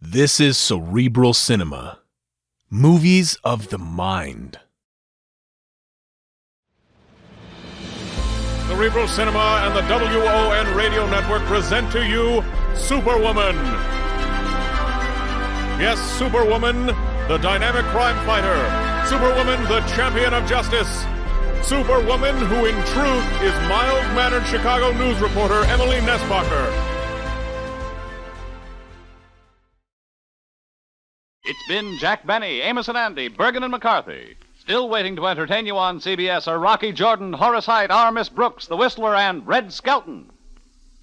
This is Cerebral Cinema. Movies of the mind. Cerebral Cinema and the WON Radio Network present to you Superwoman. Yes, Superwoman, the dynamic crime fighter. Superwoman, the champion of justice. Superwoman, who in truth is mild-mannered Chicago news reporter Emily Nesbacher. It's been Jack Benny, Amos and Andy, Bergen and McCarthy. Still waiting to entertain you on CBS are Rocky Jordan, Horace Heidt, R. Miss Brooks, The Whistler, and Red Skelton.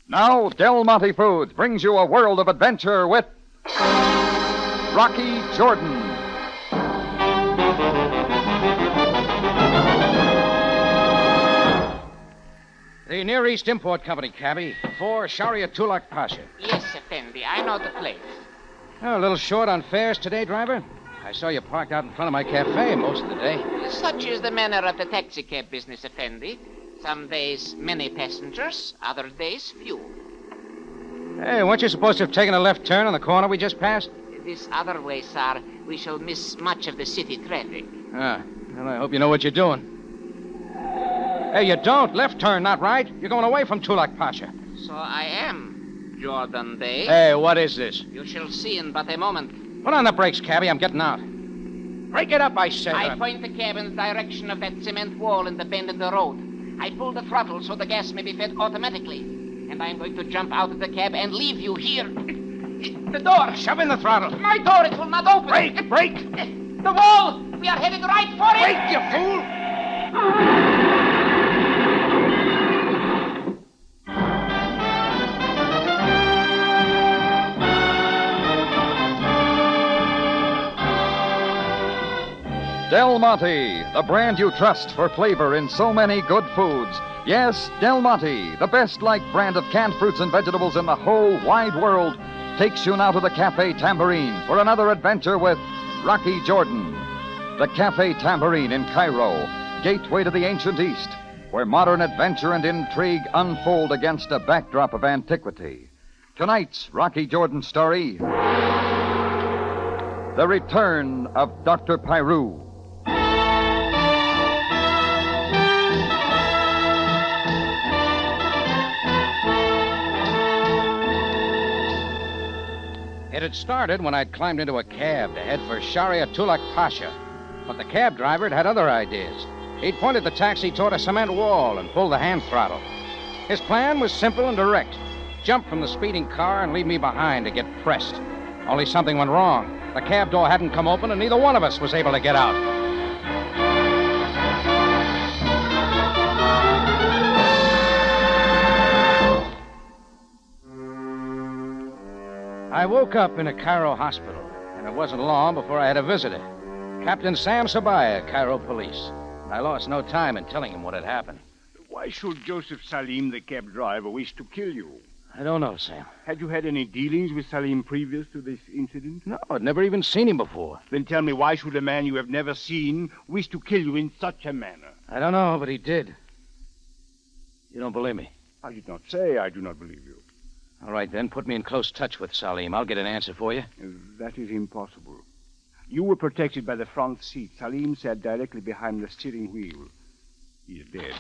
Now, Del Monte Foods brings you a world of adventure with Rocky Jordan. The Near East Import Company, cabby, for Shariatullah Pasha. Yes, Effendi, I know the place. Oh, a little short on fares today, driver? I saw you parked out in front of my cafe most of the day. Such is the manner of the taxicab business, Effendi. Some days, many passengers, other days, few. Hey, weren't you supposed to have taken a left turn on the corner we just passed? This other way, sir, we shall miss much of the city traffic. Ah, well, I hope you know what you're doing. Hey, you don't. Left turn, not right. You're going away from Tulak Pasha. So I am, Jordan Day. Hey, what is this? You shall see in but a moment. Put on the brakes, cabby. I'm getting out. Break it up, I said. I point the cab in the direction of that cement wall in the bend in the road. I pull the throttle so the gas may be fed automatically. And I'm going to jump out of the cab and leave you here. The door. Shove in the throttle. My door, it will not open. Break. The wall. We are headed right for it. Break, you fool. Del Monte, the brand you trust for flavor in so many good foods. Yes, Del Monte, the best-liked brand of canned fruits and vegetables in the whole wide world, takes you now to the Cafe Tambourine for another adventure with Rocky Jordan. The Cafe Tambourine in Cairo, gateway to the ancient East, where modern adventure and intrigue unfold against a backdrop of antiquity. Tonight's Rocky Jordan story, The Return of Dr. Pyrue. It had started when I'd climbed into a cab to head for Shariatullah Pasha. But the cab driver had other ideas. He'd pointed the taxi toward a cement wall and pulled the hand throttle. His plan was simple and direct. Jump from the speeding car and leave me behind to get pressed. Only something went wrong. The cab door hadn't come open and neither one of us was able to get out. I woke up in a Cairo hospital, and it wasn't long before I had a visitor. Captain Sam Sabaya, Cairo police. I lost no time in telling him what had happened. Why should Joseph Salim, the cab driver, wish to kill you? I don't know, Sam. Had you had any dealings with Salim previous to this incident? No, I'd never even seen him before. Then tell me, why should a man you have never seen wish to kill you in such a manner? I don't know, but he did. You don't believe me? I did not say I do not believe you. All right, then, put me in close touch with Salim. I'll get an answer for you. That is impossible. You were protected by the front seat. Salim sat directly behind the steering wheel. He is dead.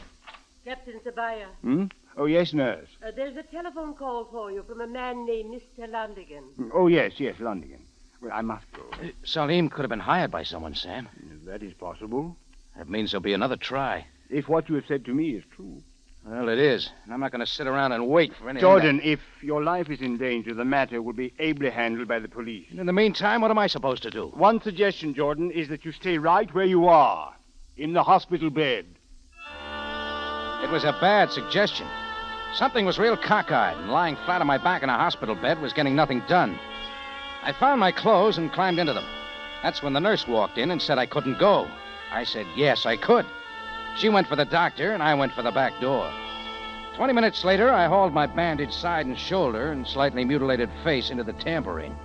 Captain Sabaya. Oh, yes, nurse. There's a telephone call for you from a man named Mr. Londigan. Oh, yes, Londigan. Well, I must go. Salim could have been hired by someone, Sam. That is possible. That means there'll be another try. If what you have said to me is true. Well, it is. And I'm not going to sit around and wait for anything. Jordan, if your life is in danger, the matter will be ably handled by the police. In the meantime, what am I supposed to do? One suggestion, Jordan, is that you stay right where you are, in the hospital bed. It was a bad suggestion. Something was real cockeyed, and lying flat on my back in a hospital bed was getting nothing done. I found my clothes and climbed into them. That's when the nurse walked in and said I couldn't go. I said yes, I could. She went for the doctor, and I went for the back door. 20 minutes later, I hauled my bandaged side and shoulder and slightly mutilated face into the tambourine.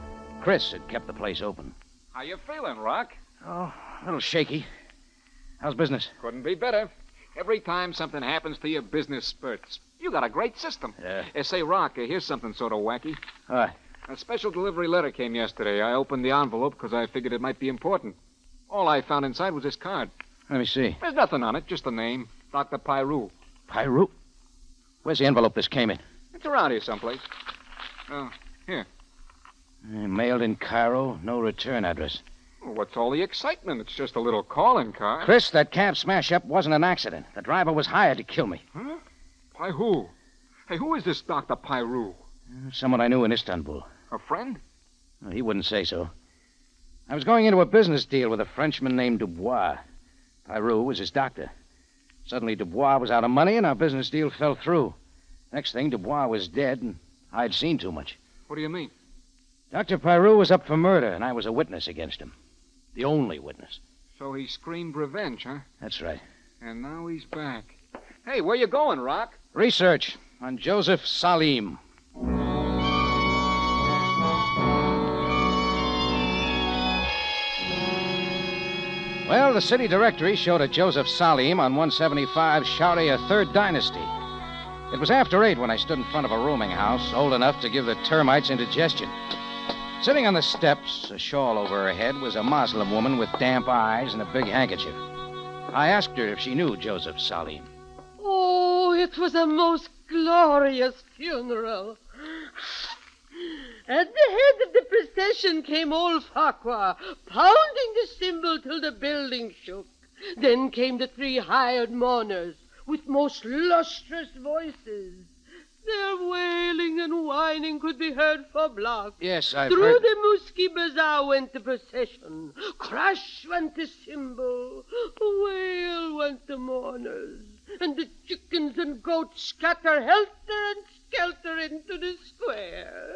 Chris had kept the place open. How you feeling, Rock? Oh, a little shaky. How's business? Couldn't be better. Every time something happens to you, business spurts. You got a great system. Yeah. Say, Rock, here's something sort of wacky. All right. A special delivery letter came yesterday. I opened the envelope because I figured it might be important. All I found inside was this card. Let me see. There's nothing on it, just the name. Dr. Pyrue. Pyrue? Where's the envelope this came in? It's around here someplace. Oh, here. Mailed in Cairo, no return address. Well, what's all the excitement? It's just a little calling card. Chris, that cab smash-up wasn't an accident. The driver was hired to kill me. Huh? By who? Hey, who is this Dr. Pyrue? Someone I knew in Istanbul. A friend? He wouldn't say so. I was going into a business deal with a Frenchman named Dubois. Pyrue was his doctor. Suddenly, Dubois was out of money, and our business deal fell through. Next thing, Dubois was dead, and I'd seen too much. What do you mean? Dr. Pyrue was up for murder, and I was a witness against him. The only witness. So he screamed revenge, huh? That's right. And now he's back. Hey, where you going, Rock? Research on Joseph Salim. Well, the city directory showed a Joseph Salim on 175 Sharia 3rd Dynasty. It was after 8 when I stood in front of a rooming house, old enough to give the termites indigestion. Sitting on the steps, a shawl over her head, was a Muslim woman with damp eyes and a big handkerchief. I asked her if she knew Joseph Salim. Oh, it was a most glorious funeral. At the head of the procession came old Farquhar, pounding the cymbal till the building shook. Then came the 3 hired mourners with most lustrous voices. Their wailing and whining could be heard for blocks. Yes, I've Through heard... the Musky Bazaar went the procession. Crash went the cymbal. Wail went the mourners. And the chickens and goats scatter helter and skelter into the square.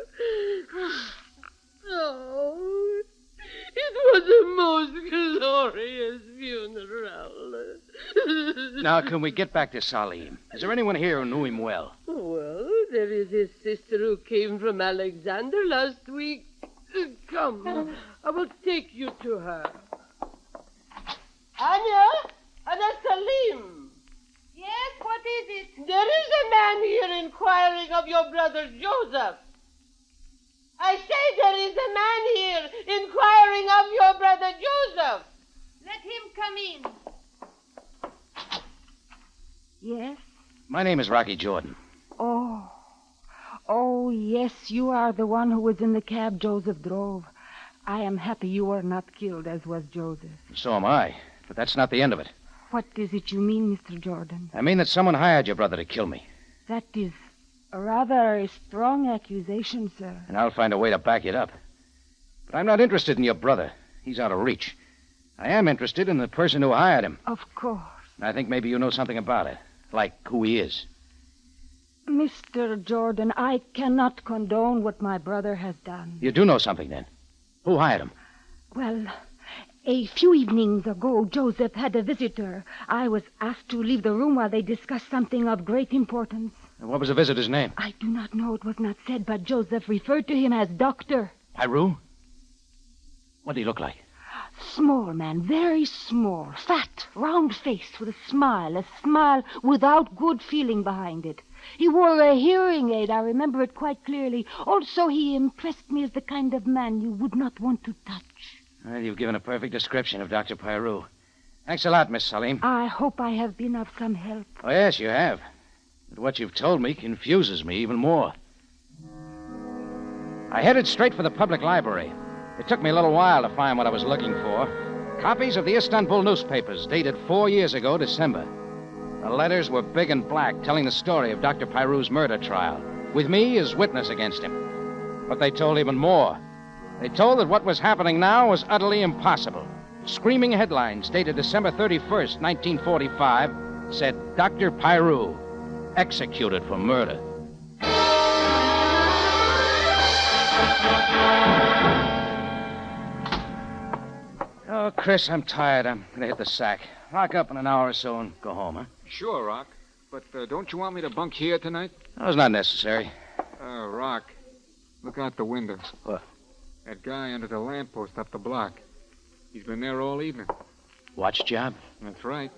Oh, it was a most glorious funeral. Now, can we get back to Salim? Is there anyone here who knew him well? Well, there is his sister who came from Alexander last week. Come, I will take you to her. Anna Salim. Yes, what is it? There is a man here inquiring of your brother Joseph. I say there is a man here inquiring of your brother Joseph. Let him come in. Yes? My name is Rocky Jordan. Oh, yes, you are the one who was in the cab Joseph drove. I am happy you were not killed, as was Joseph. So am I, but that's not the end of it. What is it you mean, Mr. Jordan? I mean that someone hired your brother to kill me. That is a rather strong accusation, sir. And I'll find a way to back it up. But I'm not interested in your brother. He's out of reach. I am interested in the person who hired him. Of course. I think maybe you know something about it, like who he is. Mr. Jordan, I cannot condone what my brother has done. You do know something, then. Who hired him? Well, a few evenings ago, Joseph had a visitor. I was asked to leave the room while they discussed something of great importance. And what was the visitor's name? I do not know. It was not said, but Joseph referred to him as Doctor. Pyrue? What did he look like? Small man, very small, fat, round face with a smile without good feeling behind it. He wore a hearing aid, I remember it quite clearly. Also, he impressed me as the kind of man you would not want to touch. Well, you've given a perfect description of Dr. Pyrue. Thanks a lot, Miss Salim. I hope I have been of some help. Oh, yes, you have. But what you've told me confuses me even more. I headed straight for the public library. It took me a little while to find what I was looking for. Copies of the Istanbul newspapers dated 4 years ago, December. The letters were big and black, telling the story of Dr. Pyrue's murder trial, with me as witness against him. But they told even more. They told that what was happening now was utterly impossible. Screaming headlines dated December 31st, 1945, said Dr. Pyrue, executed for murder. Oh, Chris, I'm tired. I'm going to hit the sack. Lock up in an hour or so and go home, huh? Sure, Rock. But don't you want me to bunk here tonight? No, it's not necessary. Rock, look out the window. What? That guy under the lamppost up the block. He's been there all evening. Watch job? That's right.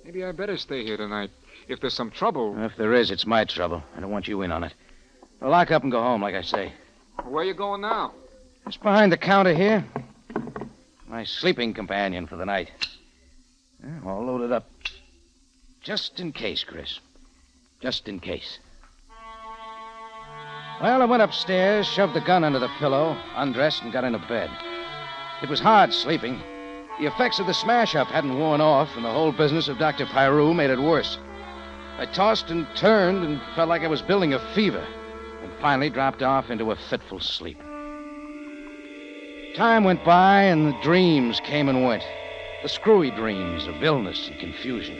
Maybe I better stay here tonight. If there's some trouble... If there is, it's my trouble. I don't want you in on it. Well, lock up and go home, like I say. Where you going now? Just behind the counter here. My sleeping companion for the night. Yeah, all loaded up. Just in case, Chris. Just in case. Well, I went upstairs, shoved the gun under the pillow, undressed, and got into bed. It was hard sleeping. The effects of the smash-up hadn't worn off, and the whole business of Dr. Pyrue made it worse. I tossed and turned and felt like I was building a fever, and finally dropped off into a fitful sleep. Time went by, and the dreams came and went. The screwy dreams of illness and confusion.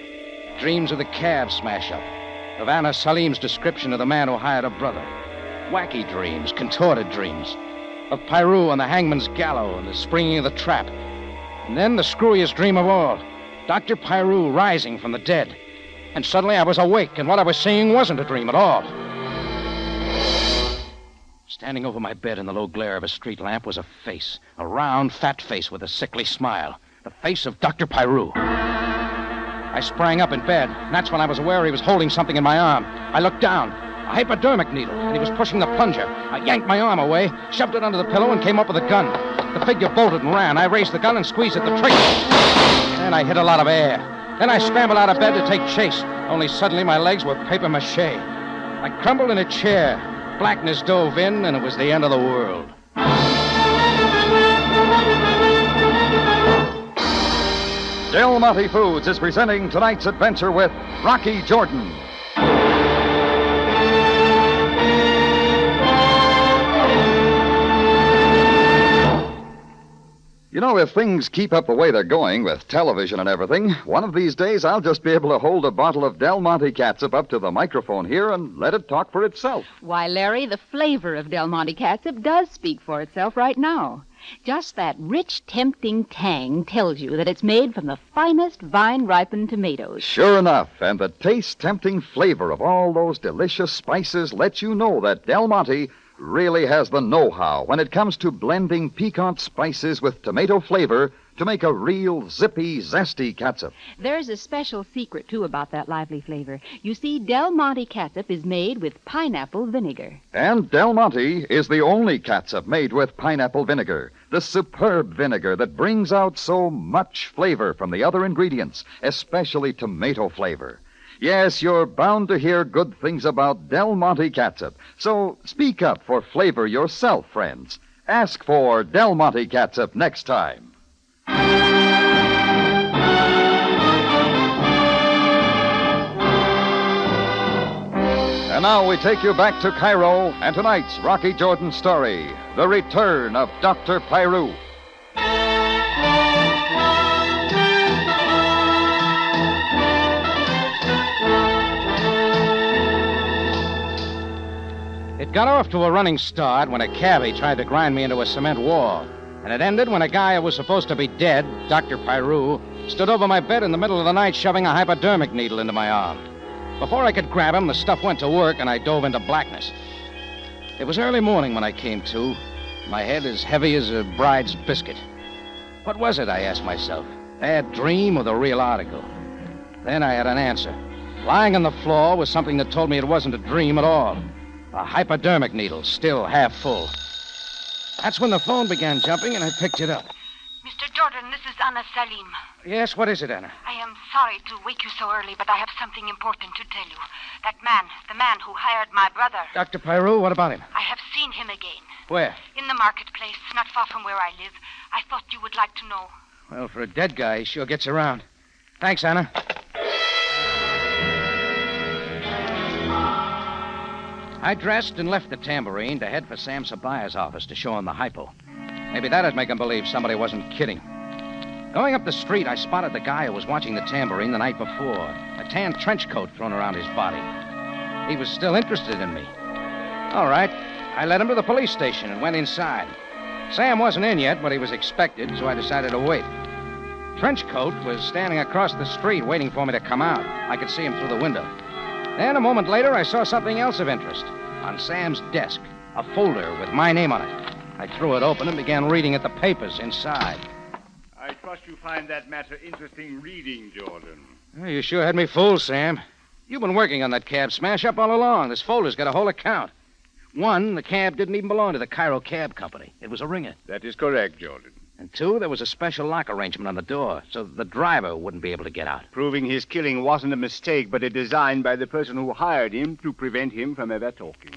Dreams of the cab smash-up, of Anna Salim's description of the man who hired her brother. Wacky dreams, contorted dreams, of Pyrue on the hangman's gallows and the springing of the trap. And then the screwiest dream of all, Dr. Pyrue rising from the dead. And suddenly I was awake, and what I was seeing wasn't a dream at all. Standing over my bed in the low glare of a street lamp was a face, a round, fat face with a sickly smile. The face of Dr. Pyrue. I sprang up in bed, and that's when I was aware he was holding something in my arm. I looked down, a hypodermic needle, and he was pushing the plunger. I yanked my arm away, shoved it under the pillow, and came up with a gun. The figure bolted and ran. I raised the gun and squeezed at the trigger. And I hit a lot of air. Then I scrambled out of bed to take chase, only suddenly my legs were papier-mâché. I crumbled in a chair. Blackness dove in, and it was the end of the world. Del Monte Foods is presenting tonight's adventure with Rocky Jordan. You know, if things keep up the way they're going with television and everything, one of these days I'll just be able to hold a bottle of Del Monte catsup up to the microphone here and let it talk for itself. Why, Larry, the flavor of Del Monte catsup does speak for itself right now. Just that rich, tempting tang tells you that it's made from the finest vine-ripened tomatoes. Sure enough, and the taste-tempting flavor of all those delicious spices lets you know that Del Monte really has the know-how when it comes to blending piquant spices with tomato flavor to make a real zippy, zesty catsup. There's a special secret, too, about that lively flavor. You see, Del Monte catsup is made with pineapple vinegar. And Del Monte is the only catsup made with pineapple vinegar, the superb vinegar that brings out so much flavor from the other ingredients, especially tomato flavor. Yes, you're bound to hear good things about Del Monte catsup. So speak up for flavor yourself, friends. Ask for Del Monte catsup next time. And now we take you back to Cairo and tonight's Rocky Jordan story, The Return of Dr. Pyrue. It got off to a running start when a cabbie tried to grind me into a cement wall. And it ended when a guy who was supposed to be dead, Dr. Pyrue, stood over my bed in the middle of the night shoving a hypodermic needle into my arm. Before I could grab him, the stuff went to work and I dove into blackness. It was early morning when I came to, my head as heavy as a bride's biscuit. What was it, I asked myself? Bad dream or the real article? Then I had an answer. Lying on the floor was something that told me it wasn't a dream at all. A hypodermic needle, still half full. That's when the phone began jumping, and I picked it up. Mr. Jordan, this is Anna Salim. Yes, what is it, Anna? I am sorry to wake you so early, but I have something important to tell you. That man, the man who hired my brother. Dr. Pyrue, what about him? I have seen him again. Where? In the marketplace, not far from where I live. I thought you would like to know. Well, for a dead guy, he sure gets around. Thanks, Anna. I dressed and left the tambourine to head for Sam Sabaya's office to show him the hypo. Maybe that'd make him believe somebody wasn't kidding. Going up the street, I spotted the guy who was watching the tambourine the night before, a tan trench coat thrown around his body. He was still interested in me. All right, I led him to the police station and went inside. Sam wasn't in yet, but he was expected, so I decided to wait. Trenchcoat was standing across the street waiting for me to come out. I could see him through the window. Then, a moment later, I saw something else of interest. On Sam's desk, a folder with my name on it. I threw it open and began reading at the papers inside. I trust you find that matter interesting reading, Jordan. Well, you sure had me fooled, Sam. You've been working on that cab smash-up all along. This folder's got a whole account. One, the cab didn't even belong to the Cairo Cab Company. It was a ringer. That is correct, Jordan. And two, there was a special lock arrangement on the door so that the driver wouldn't be able to get out. Proving his killing wasn't a mistake, but a design by the person who hired him to prevent him from ever talking.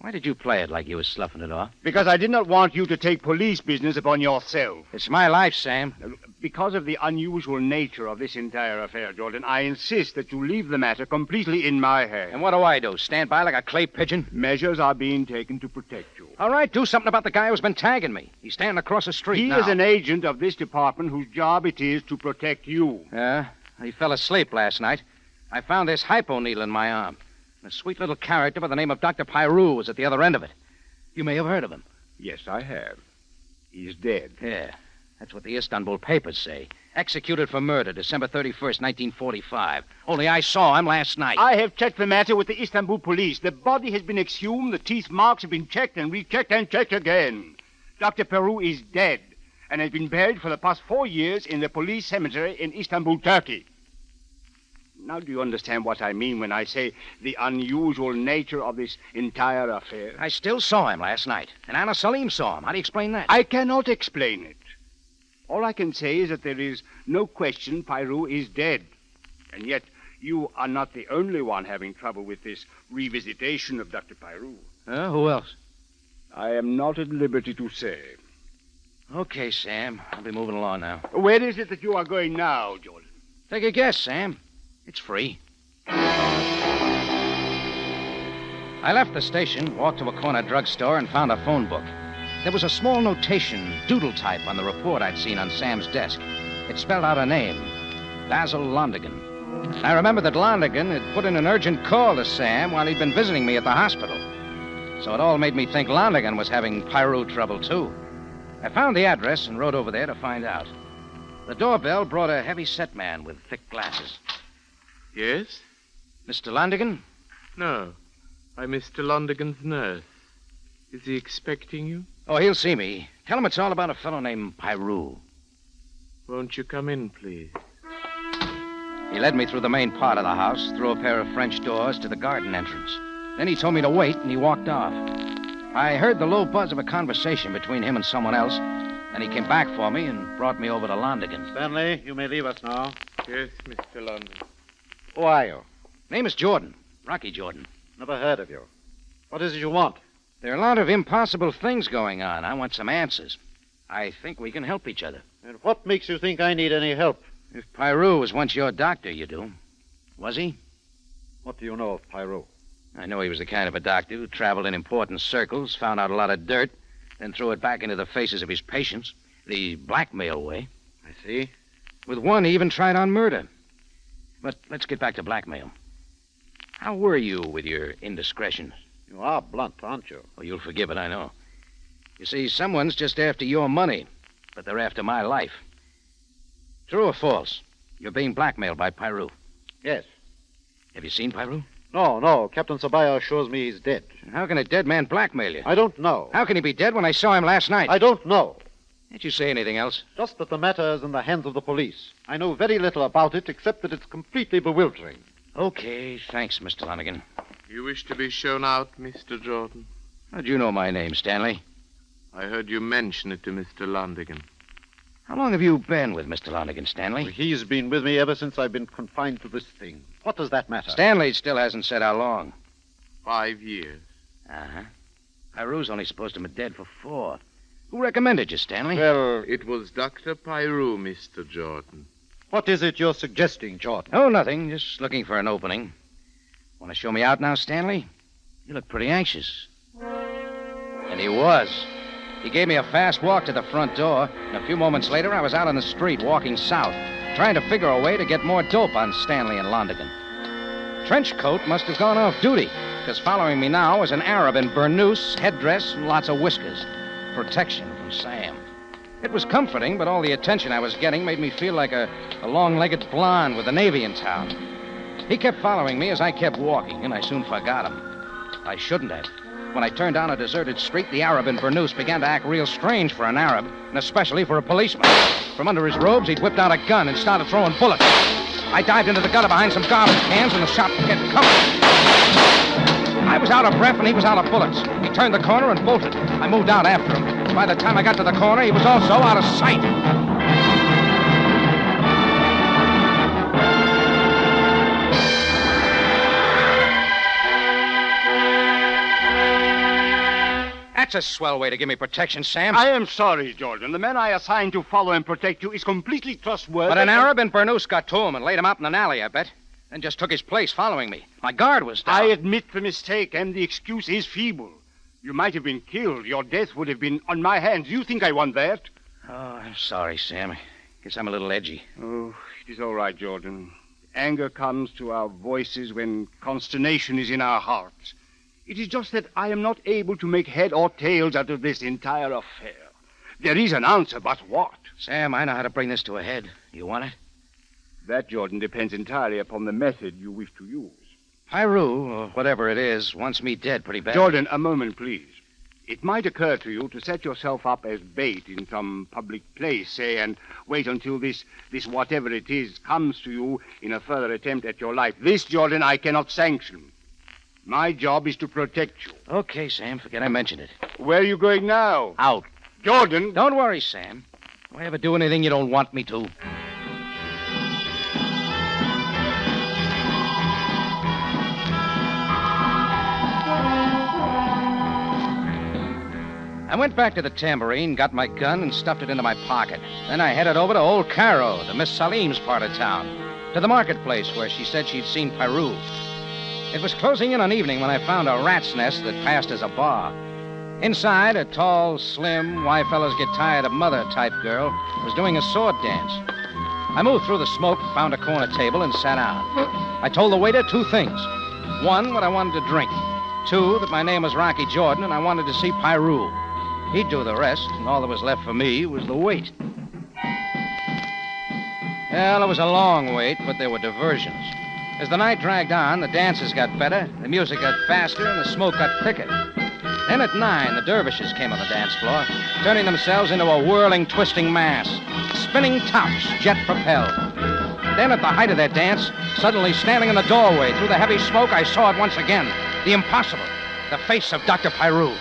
Why did you play it like you was sloughing it off? Because I did not want you to take police business upon yourself. It's my life, Sam. Because of the unusual nature of this entire affair, Jordan, I insist that you leave the matter completely in my hands. And what do? Stand by like a clay pigeon? Measures are being taken to protect you. All right, do something about the guy who's been tagging me. He's standing across the street now. He is an agent of this department whose job it is to protect you. Yeah? He fell asleep last night. I found this hypo needle in my arm. And a sweet little character by the name of Dr. Pyrue was at the other end of it. You may have heard of him. Yes, I have. He's dead. Yeah, that's what the Istanbul papers say. Executed for murder, December 31st, 1945. Only I saw him last night. I have checked the matter with the Istanbul police. The body has been exhumed, the teeth marks have been checked and rechecked and checked again. Dr. Pyrue is dead and has been buried for the past 4 years in the police cemetery in Istanbul, Turkey. Now do you understand what I mean when I say the unusual nature of this entire affair? I still saw him last night, and Anna Salim saw him. How do you explain that? I cannot explain it. All I can say is that there is no question Pyrue is dead. And yet you are not the only one having trouble with this revisitation of Dr. Pyrue. Who else? I am not at liberty to say. Okay, Sam. I'll be moving along now. Where is it that you are going now, Jordan? Take a guess, Sam. It's free. I left the station, walked to a corner drugstore, and found a phone book. There was a small notation, doodle type, on the report I'd seen on Sam's desk. It spelled out a name, Basil Londigan. I remembered that Londigan had put in an urgent call to Sam while he'd been visiting me at the hospital. So it all made me think Londigan was having Pyrue trouble, too. I found the address and rode over there to find out. The doorbell brought a heavy-set man with thick glasses. Yes? Mr. Londigan? No. I'm Mr. Londigan's nurse. Is he expecting you? Oh, he'll see me. Tell him it's all about a fellow named Pyrue. Won't you come in, please? He led me through the main part of the house, through a pair of French doors to the garden entrance. Then he told me to wait, and he walked off. I heard the low buzz of a conversation between him and someone else. Then he came back for me and brought me over to Londigan. Stanley, you may leave us now. Yes, Mr. Londigan. Who are you? Name is Jordan. Rocky Jordan. Never heard of you. What is it you want? There are a lot of impossible things going on. I want some answers. I think we can help each other. And what makes you think I need any help? If Pyrue was once your doctor, you do. Was he? What do you know of Pyrue? I know he was the kind of a doctor who traveled in important circles, found out a lot of dirt, then threw it back into the faces of his patients, the blackmail way. I see. With one, he even tried on murder. But let's get back to blackmail. How were you with your indiscretions? You are blunt, aren't you? Oh, you'll forgive it, I know. You see, someone's just after your money, but they're after my life. True or false? You're being blackmailed by Pyrue. Yes. Have you seen Pyrue? No. Captain Sabaya assures me he's dead. How can a dead man blackmail you? I don't know. How can he be dead when I saw him last night? I don't know. Did you say anything else? Just that the matter is in the hands of the police. I know very little about it, except that it's completely bewildering. Okay, thanks, Mr. Londigan. You wish to be shown out, Mr. Jordan? How'd you know my name, Stanley? I heard you mention it to Mr. Londigan. How long have you been with Mr. Londigan, Stanley? He's been with me ever since I've been confined to this thing. What does that matter? Stanley still hasn't said how long. 5 years. Uh-huh. Pyrue's only supposed to be dead for 4. Who recommended you, Stanley? Well, it was Dr. Pyrue, Mr. Jordan. What is it you're suggesting, Jordan? Oh, nothing. Just looking for an opening. Want to show me out now, Stanley? You look pretty anxious. And he was. He gave me a fast walk to the front door, and a few moments later, I was out on the street walking south, trying to figure a way to get more dope on Stanley and Londigan. Trenchcoat must have gone off duty, because following me now was an Arab in burnoose, headdress, and lots of whiskers. Protection from Sam. It was comforting, but all the attention I was getting made me feel like a long-legged blonde with the Navy in town. He kept following me as I kept walking, and I soon forgot him. I shouldn't have. When I turned down a deserted street, the Arab in burnoose began to act real strange for an Arab, and especially for a policeman. From under his robes, he'd whipped out a gun and started throwing bullets. I dived into the gutter behind some garbage cans, and the shot kept coming. I was out of breath and he was out of bullets. He turned the corner and bolted. I moved out after him. By the time I got to the corner, he was also out of sight. That's a swell way to give me protection, Sam. I am sorry, Jordan. The man I assigned to follow and protect you is completely trustworthy. But an Arab in Burnous got to him and laid him out in an alley, I bet. Then just took his place following me. My guard was down. I admit the mistake, and the excuse is feeble. You might have been killed. Your death would have been on my hands. You think I want that? Oh, I'm sorry, Sam. Guess I'm a little edgy. Oh, it is all right, Jordan. Anger comes to our voices when consternation is in our hearts. It is just that I am not able to make head or tails out of this entire affair. There is an answer, but what? Sam, I know how to bring this to a head. You want it? That, Jordan, depends entirely upon the method you wish to use. Pyrue, or whatever it is, wants me dead pretty bad. Jordan, a moment, please. It might occur to you to set yourself up as bait in some public place, say, and wait until this whatever it is comes to you in a further attempt at your life. This, Jordan, I cannot sanction. My job is to protect you. Okay, Sam, forget I mentioned it. Where are you going now? Out. Jordan! Don't worry, Sam. Do I ever do anything you don't want me to? I went back to the tambourine, got my gun, and stuffed it into my pocket. Then I headed over to Old Cairo, to Miss Salim's part of town, to the marketplace where she said she'd seen Pyrue. It was closing in on evening when I found a rat's nest that passed as a bar. Inside, a tall, slim, why fellas get tired of mother type girl was doing a sword dance. I moved through the smoke, found a corner table, and sat down. I told the waiter 2 things. 1, what I wanted to drink. 2, that my name was Rocky Jordan and I wanted to see Pyrue. He'd do the rest, and all that was left for me was the wait. Well, it was a long wait, but there were diversions. As the night dragged on, the dances got better, the music got faster, and the smoke got thicker. Then at 9, the dervishes came on the dance floor, turning themselves into a whirling, twisting mass, spinning tops, jet-propelled. Then at the height of their dance, suddenly standing in the doorway through the heavy smoke, I saw it once again. The impossible. The face of Dr. Pyrue.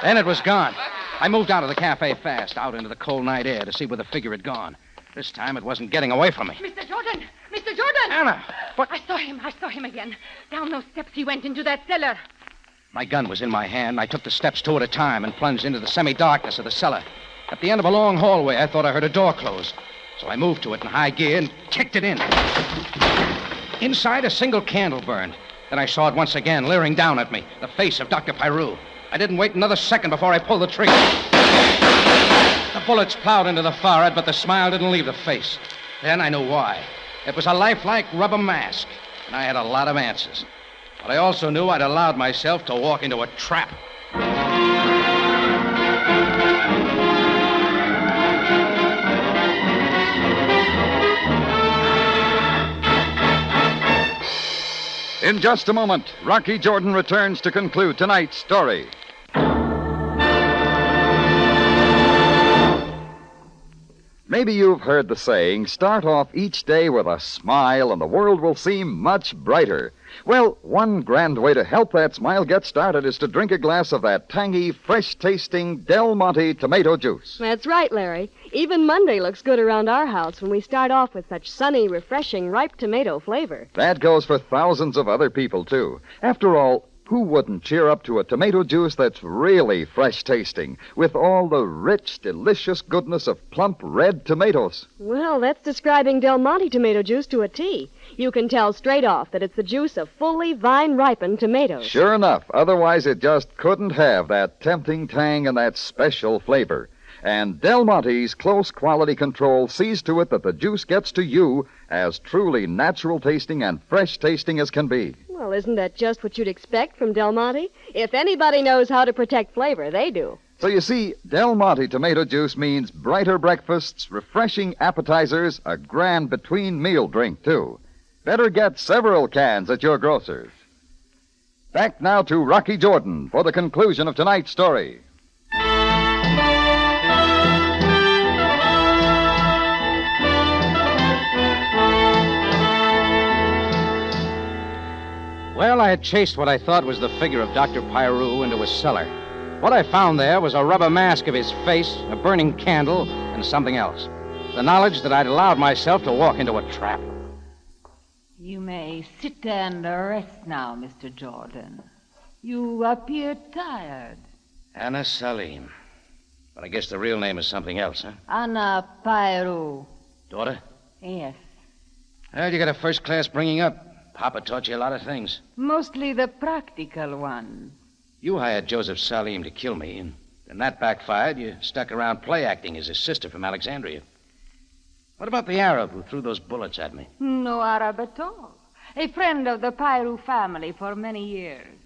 Then it was gone. I moved out of the cafe fast, out into the cold night air to see where the figure had gone. This time it wasn't getting away from me. Mr. Jordan! Mr. Jordan! Anna, what? I saw him again. Down those steps he went into that cellar. My gun was in my hand. I took the steps 2 at a time and plunged into the semi-darkness of the cellar. At the end of a long hallway, I thought I heard a door close. So I moved to it in high gear and kicked it in. Inside, a single candle burned. Then I saw it once again, leering down at me, the face of Dr. Pyrue. I didn't wait another second before I pulled the trigger. The bullets plowed into the forehead, but the smile didn't leave the face. Then I knew why. It was a lifelike rubber mask, and I had a lot of answers. But I also knew I'd allowed myself to walk into a trap. In just a moment, Rocky Jordan returns to conclude tonight's story. Maybe you've heard the saying, start off each day with a smile and the world will seem much brighter. Well, one grand way to help that smile get started is to drink a glass of that tangy, fresh-tasting Del Monte tomato juice. That's right, Larry. Even Monday looks good around our house when we start off with such sunny, refreshing, ripe tomato flavor. That goes for thousands of other people, too. After all, who wouldn't cheer up to a tomato juice that's really fresh-tasting, with all the rich, delicious goodness of plump red tomatoes? Well, that's describing Del Monte tomato juice to a T. You can tell straight off that it's the juice of fully vine-ripened tomatoes. Sure enough. Otherwise, it just couldn't have that tempting tang and that special flavor. And Del Monte's close quality control sees to it that the juice gets to you as truly natural-tasting and fresh-tasting as can be. Well, isn't that just what you'd expect from Del Monte? If anybody knows how to protect flavor, they do. So you see, Del Monte tomato juice means brighter breakfasts, refreshing appetizers, a grand between-meal drink, too. Better get several cans at your grocer's. Back now to Rocky Jordan for the conclusion of tonight's story. Well, I had chased what I thought was the figure of Dr. Pyrue into a cellar. What I found there was a rubber mask of his face, a burning candle, and something else. The knowledge that I'd allowed myself to walk into a trap. You may sit and rest now, Mr. Jordan. You appear tired. Anna Salim. But I guess the real name is something else, huh? Anna Pyrue. Daughter? Yes. Well, you got a first-class bringing up. Papa taught you a lot of things. Mostly the practical ones. You hired Joseph Salim to kill me, and when that backfired, you stuck around play-acting as his sister from Alexandria. What about the Arab who threw those bullets at me? No Arab at all. A friend of the Pyrue family for many years.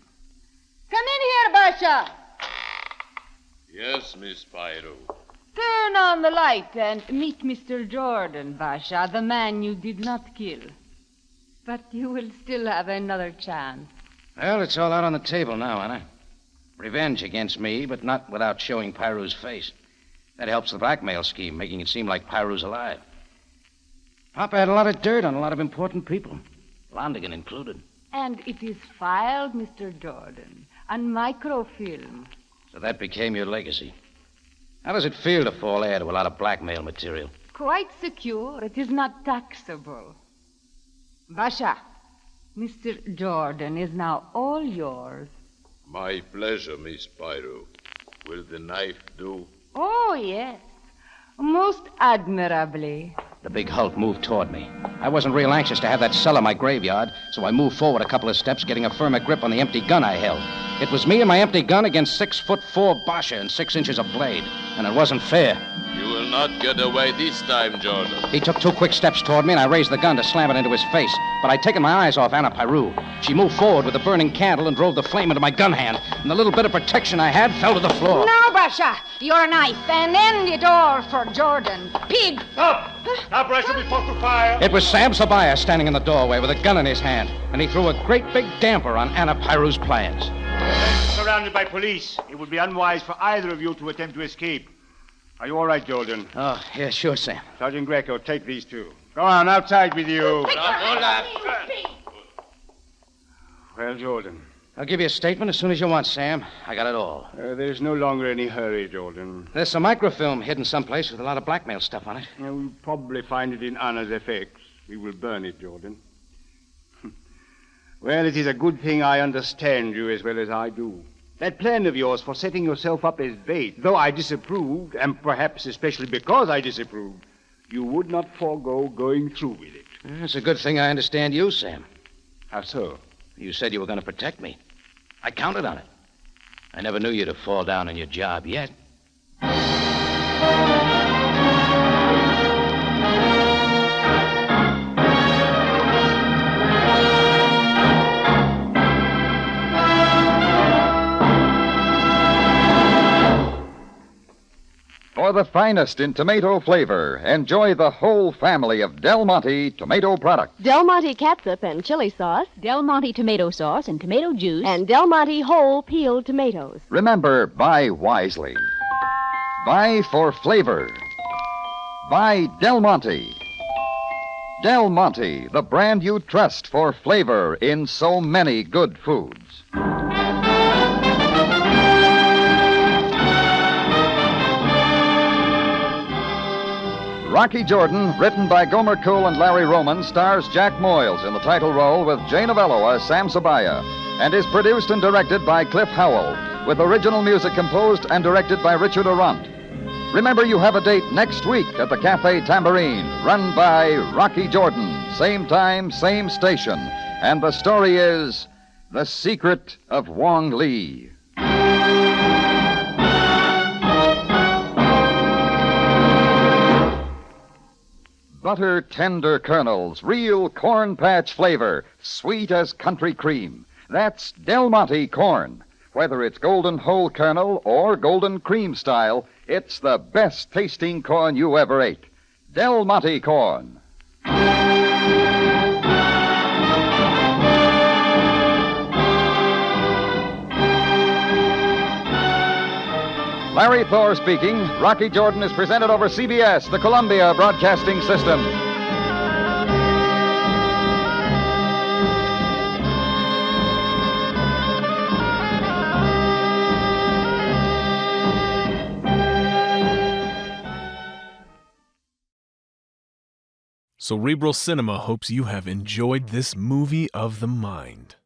Come in here, Basha. Yes, Miss Pyrue. Turn on the light and meet Mr. Jordan, Basha, the man you did not kill. But you will still have another chance. Well, it's all out on the table now, Anna. Revenge against me, but not without showing Pyrue's face. That helps the blackmail scheme, making it seem like Pyrue's alive. Papa had a lot of dirt on a lot of important people, Londigan included. And it is filed, Mr. Jordan, on microfilm. So that became your legacy. How does it feel to fall heir to a lot of blackmail material? Quite secure. It is not taxable. Basha, Mr. Jordan is now all yours. My pleasure, Miss Pyrue. Will the knife do? Oh, yes. Most admirably. The big hulk moved toward me. I wasn't real anxious to have that cellar my graveyard, so I moved forward a couple of steps, getting a firmer grip on the empty gun I held. It was me and my empty gun against 6'4" Basha and 6 inches of blade, and it wasn't fair. You will not get away this time, Jordan. He took 2 quick steps toward me, and I raised the gun to slam it into his face. But I'd taken my eyes off Anna Pyrue. She moved forward with a burning candle and drove the flame into my gun hand, and the little bit of protection I had fell to the floor. Now, Basha, your knife, and end it all for Jordan. Pig! Stop! Stop, Basha, before to fire! It was Sam Sabaya standing in the doorway with a gun in his hand, and he threw a great big damper on Anna Pyrue's plans. Surrounded by police. It would be unwise for either of you to attempt to escape. Are you all right, Jordan? Oh, yeah, sure, Sam. Sergeant Greco, take these two. Go on, outside with you. Well, Jordan. I'll give you a statement as soon as you want, Sam. I got it all. There's no longer any hurry, Jordan. There's some microfilm hidden someplace with a lot of blackmail stuff on it. We'll probably find it in Anna's effects. We will burn it, Jordan. Well, it is a good thing I understand you as well as I do. That plan of yours for setting yourself up as bait, though I disapproved, and perhaps especially because I disapproved, you would not forego going through with it. It's a good thing I understand you, Sam. How so? You said you were going to protect me. I counted on it. I never knew you to fall down on your job yet. For the finest in tomato flavor, enjoy the whole family of Del Monte tomato products. Del Monte catsup and chili sauce. Del Monte tomato sauce and tomato juice. And Del Monte whole peeled tomatoes. Remember, buy wisely. Buy for flavor. Buy Del Monte. Del Monte, the brand you trust for flavor in so many good foods. Rocky Jordan, written by Gomer Kuhl and Larry Roman, stars Jack Moyles in the title role with Jane Avello as Sam Sabaya, and is produced and directed by Cliff Howell, with original music composed and directed by Richard Arant. Remember, you have a date next week at the Cafe Tambourine, run by Rocky Jordan, same time, same station, and the story is The Secret of Wong Lee. Butter tender kernels, real corn patch flavor, sweet as country cream. That's Del Monte corn. Whether it's golden whole kernel or golden cream style, it's the best tasting corn you ever ate. Del Monte corn. Larry Thor speaking. Rocky Jordan is presented over CBS, the Columbia Broadcasting System. Cerebral Cinema hopes you have enjoyed this movie of the mind.